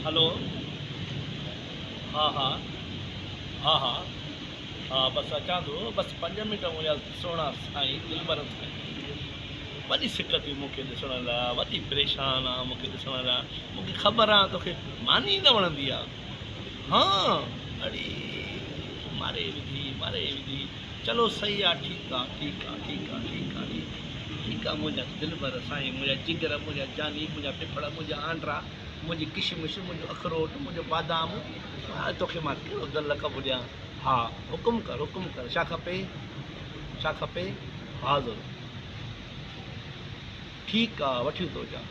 हलो। हाँ हाँ हाँ हाँ हाँ, बसि अचां थो, बसि 5 मिंट मुंहिंजा सुहिणा साईं दिलबर साईं। वॾी सिक थी मूंखे ॾिसण लाइ, वॾी परेशान आहे मूंखे ॾिसण लाइ। मूंखे ख़बर आहे तोखे मानी न वणंदी आहे। हाँ, अड़े मारे विधी। चलो सही आहे, ठीकु आहे ठीकु आहे ठीकु आहे ठीकु आहे ठीकु आहे मुंहिंजा दिलबर साईं, मुंहिंजा जिगर, मुंहिंजा जानी, मुंहिंजा पिपड़, मुंहिंजा आंड्रा, मुंहिंजी किशमिश, मुंहिंजो अखरोट, मुंहिंजो बादाम। तोखे मां कहिड़ो दल लक़ब ॾियां। हा, हुकुम कर, छा खपे छा खपे। हाज़ुर। ठीकु आहे, वठी थो अचां।